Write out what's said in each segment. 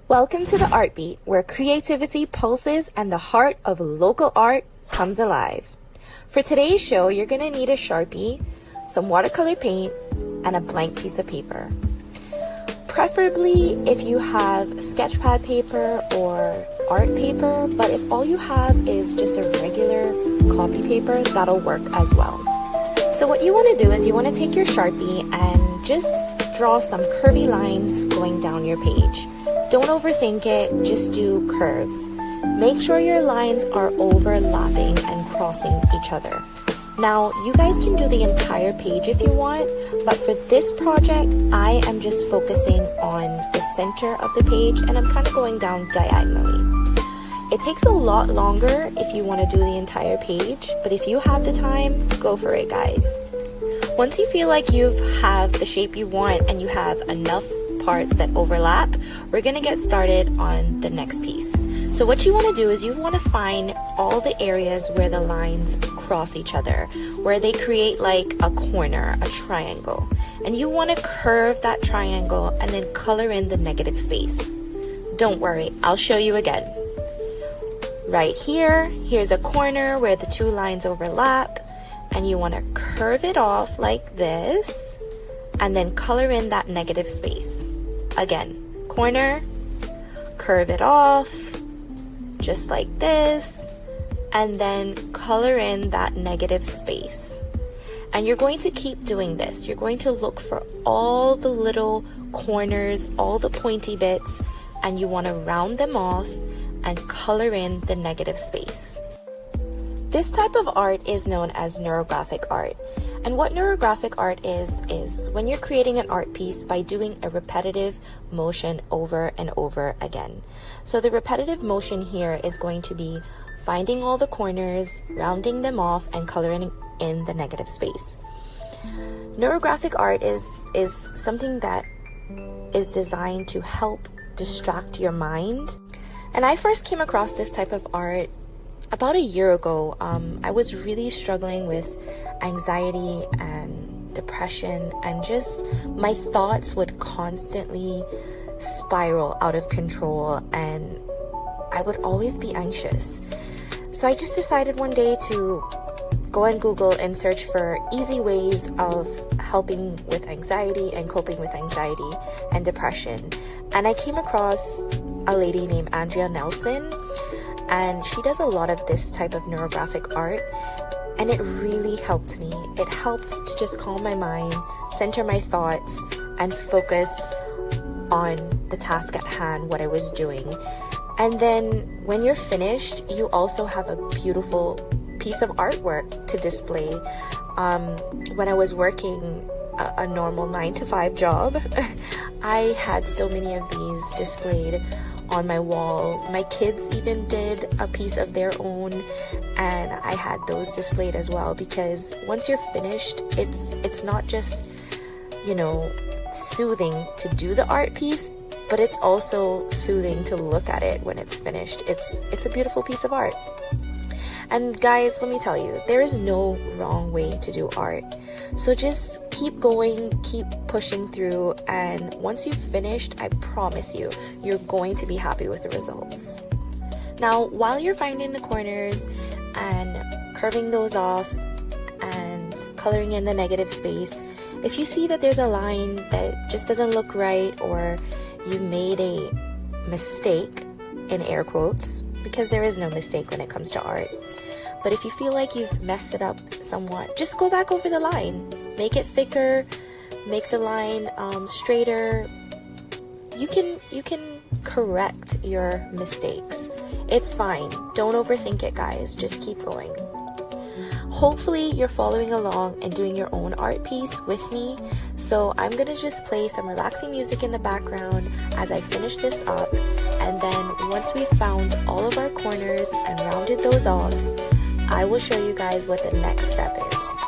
Welcome to the Art Beat, where creativity pulses and the heart of local art comes alive. For today's show, you're going to need a Sharpie, some watercolor paint, and a blank piece of paper. Preferably if you have sketchpad paper or art paper, but if all you have is just a regular copy paper, that'll work as well. So what you want to do is you want to take your Sharpie and just draw some curvy lines going down your page. Don't overthink it, just do curves. Make sure your lines are overlapping and crossing each other. Now, you guys can do the entire page if you want, but for this project, I am just focusing on the center of the page and I'm kind of going down diagonally. It takes a lot longer if you want to do the entire page, but if you have the time, go for it, guys. Once you feel like you have the shape you want and you have enough parts that overlap, we're going to get started on the next piece. So what you want to do is you want to find all the areas where the lines cross each other, where they create like a corner, a triangle. And you want to curve that triangle and then color in the negative space. Don't worry, I'll show you again. Right here, here's a corner where the two lines overlap, and you want to curve it off like this, and then color in that negative space. Again, corner, curve it off, just like this, and then color in that negative space. And you're going to keep doing this. You're going to look for all the little corners, all the pointy bits, and you want to round them off and color in the negative space. This type of art is known as neurographic art. And what neurographic art is when you're creating an art piece by doing a repetitive motion over and over again. So the repetitive motion here is going to be finding all the corners, rounding them off, and coloring in the negative space. Neurographic art is something that is designed to help distract your mind. And I first came across this type of art about a year ago. I was really struggling with anxiety and depression, and just my thoughts would constantly spiral out of control, and I would always be anxious. So I just decided one day to go on Google and search for easy ways of helping with anxiety and coping with anxiety and depression. And I came across a lady named Andrea Nelson, and she does a lot of this type of neurographic art, and it really helped me. It helped to just calm my mind, center my thoughts, and focus on the task at hand, what I was doing. And then when you're finished, you also have a beautiful piece of artwork to display. When I was working a normal 9-to-5 job, I had so many of these displayed on my wall. My kids even did a piece of their own, and I had those displayed as well, because once you're finished, it's not just, soothing to do the art piece, but it's also soothing to look at it when it's finished. It's a beautiful piece of art. And guys, let me tell you, there is no wrong way to do art. So just keep going, keep pushing through, and once you've finished, I promise you, you're going to be happy with the results. Now, while you're finding the corners and curving those off and coloring in the negative space, if you see that there's a line that just doesn't look right, or you made a mistake, in air quotes, because there is no mistake when it comes to art. But if you feel like you've messed it up somewhat, just go back over the line. Make it thicker, make the line straighter. You can correct your mistakes. It's fine. Don't overthink it, guys. Just keep going. Hopefully you're following along and doing your own art piece with me. So I'm gonna just play some relaxing music in the background as I finish this up. And then once we've found all of our corners and rounded those off, I will show you guys what the next step is.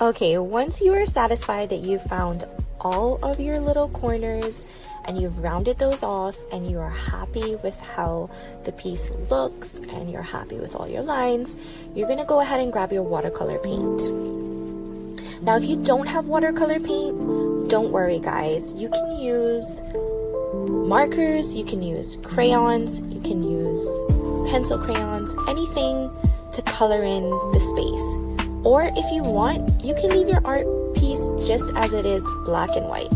Okay, once you are satisfied that you've found all of your little corners and you've rounded those off and you are happy with how the piece looks and you're happy with all your lines, you're gonna go ahead and grab your watercolor paint. Now, if you don't have watercolor paint, don't worry guys. You can use markers, you can use crayons, you can use pencil crayons, anything to color in the space. Or if you want, you can leave your art piece just as it is, black and white.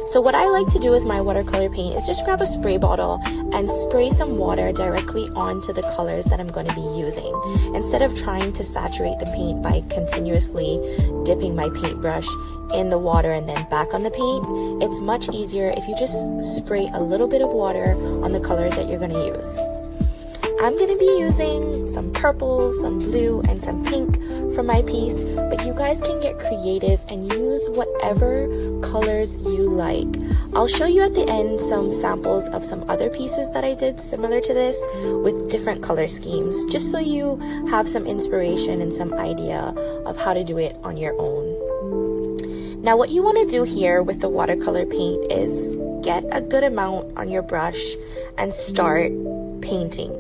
So what I like to do with my watercolor paint is just grab a spray bottle and spray some water directly onto the colors that I'm going to be using. Instead of trying to saturate the paint by continuously dipping my paintbrush in the water and then back on the paint, it's much easier if you just spray a little bit of water on the colors that you're going to use. I'm going to be using some purple, some blue, and some pink for my piece, but you guys can get creative and use whatever colors you like. I'll show you at the end some samples of some other pieces that I did similar to this with different color schemes, just so you have some inspiration and some idea of how to do it on your own. Now, what you want to do here with the watercolor paint is get a good amount on your brush and start painting.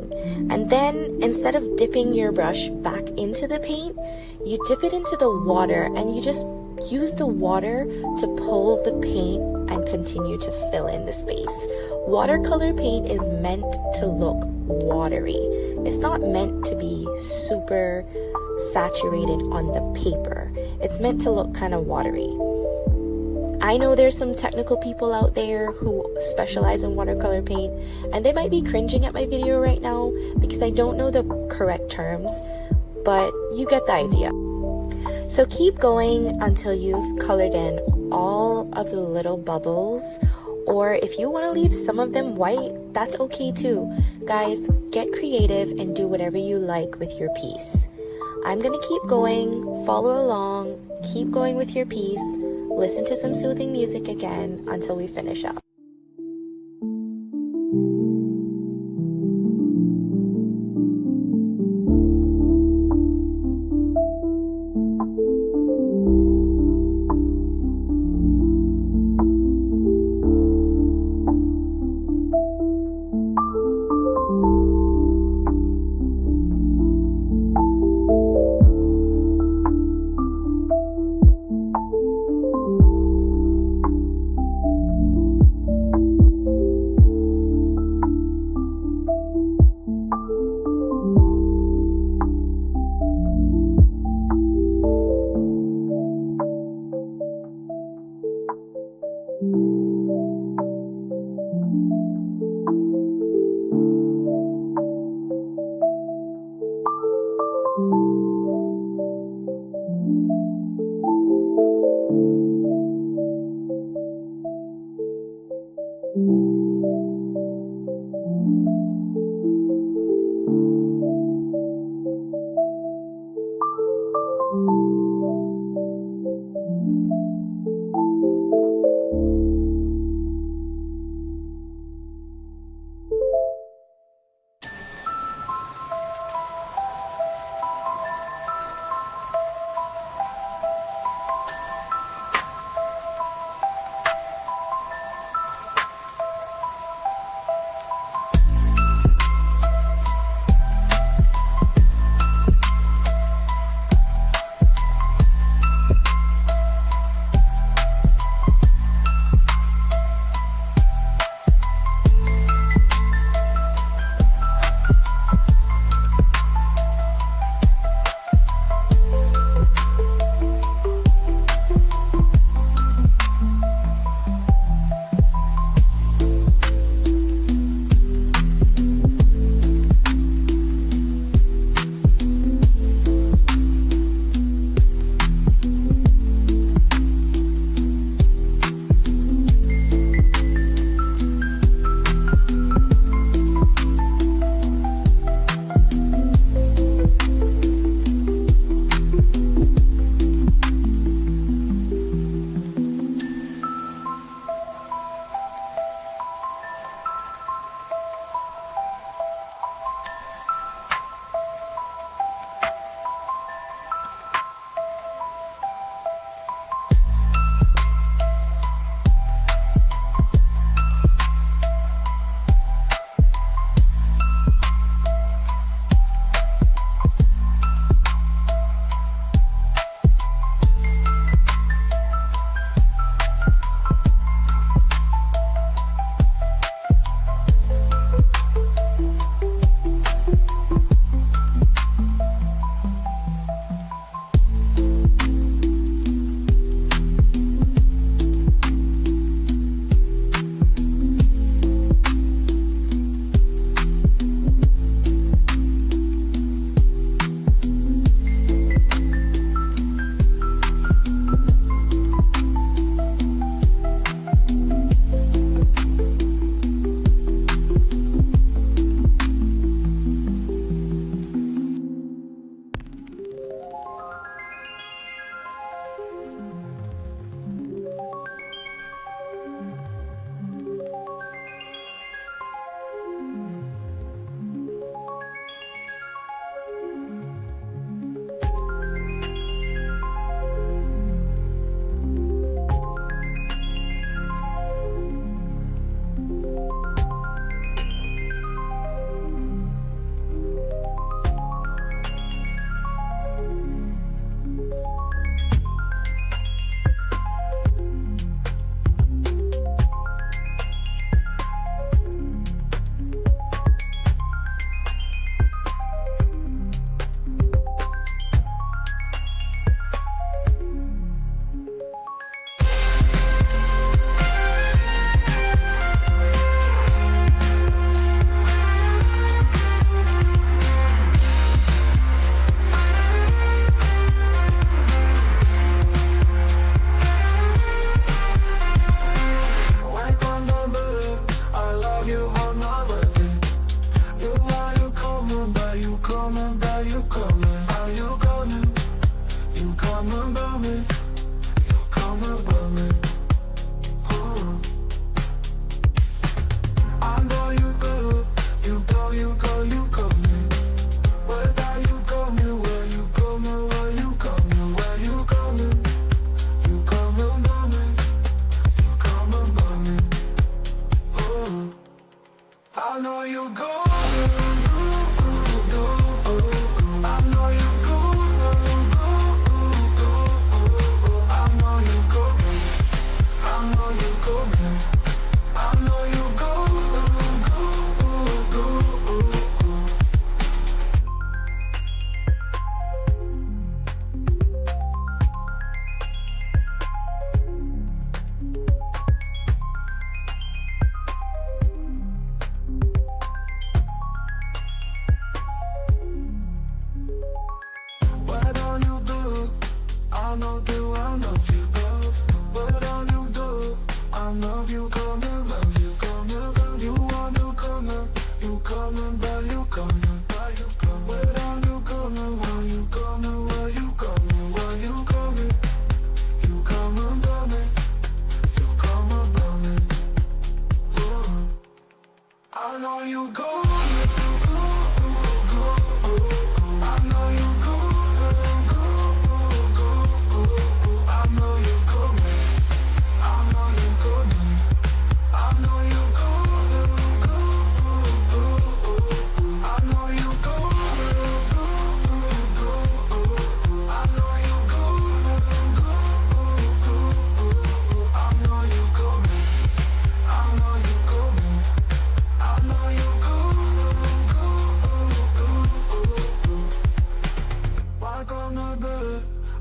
And then instead of dipping your brush back into the paint, you dip it into the water and you just use the water to pull the paint and continue to fill in the space. Watercolor paint is meant to look watery. It's not meant to be super saturated on the paper. It's meant to look kind of watery. I know there's some technical people out there who specialize in watercolor paint, and they might be cringing at my video right now because I don't know the correct terms, but you get the idea. So keep going until you've colored in all of the little bubbles, or if you want to leave some of them white, that's okay too. Guys, get creative and do whatever you like with your piece. I'm going to keep going, follow along, keep going with your piece, listen to some soothing music again until we finish up. come above me, you come above me. Oh, I know you go, you go, you go, you go me. Where you go me, where you go me, where you go me, where you go me. You come above me, you come above me. Oh, I know you go.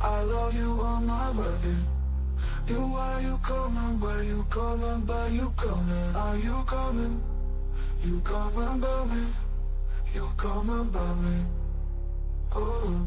I love you on my wedding. You are you coming? Where you coming? But you coming? Are you coming? You coming by me? You coming by me? Oh.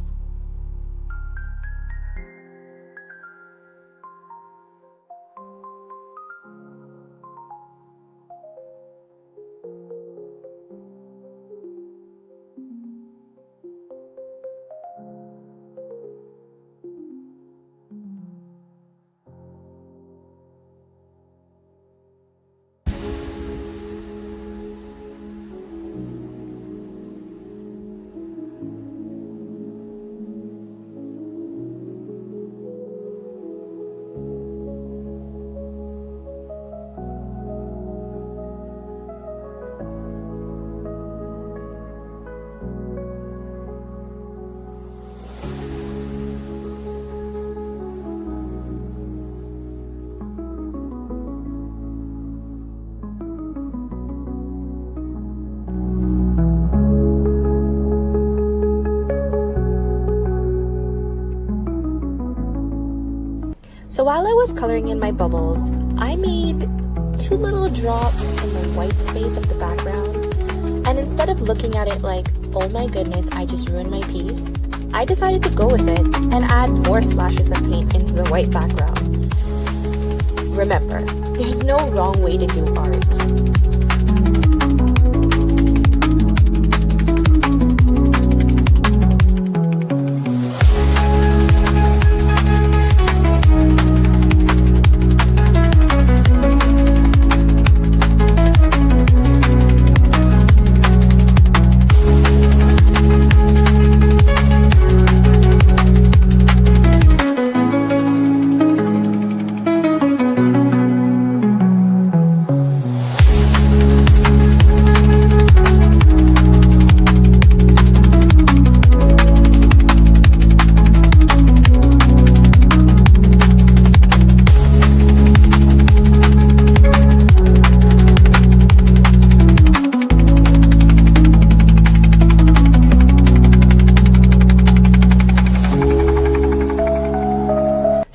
So while I was coloring in my bubbles, I made 2 little drops in the white space of the background. And instead of looking at it like, oh my goodness, I just ruined my piece, I decided to go with it and add more splashes of paint into the white background. Remember, there's no wrong way to do art.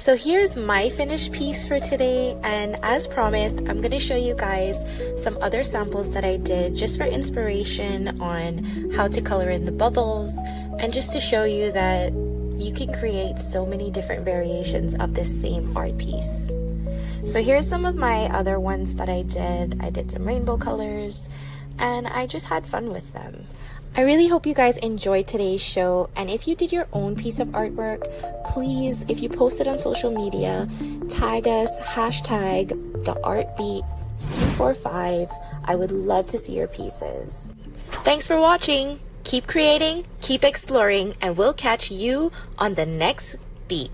So here's my finished piece for today, and as promised, I'm going to show you guys some other samples that I did just for inspiration on how to color in the bubbles, and just to show you that you can create so many different variations of this same art piece. So here's some of my other ones that I did. I did some rainbow colors, and I just had fun with them. I really hope you guys enjoyed today's show, and if you did your own piece of artwork, please, if you post it on social media, tag us, hashtag theartbeat345. I would love to see your pieces. Thanks for watching. Keep creating, keep exploring, and we'll catch you on the next beat.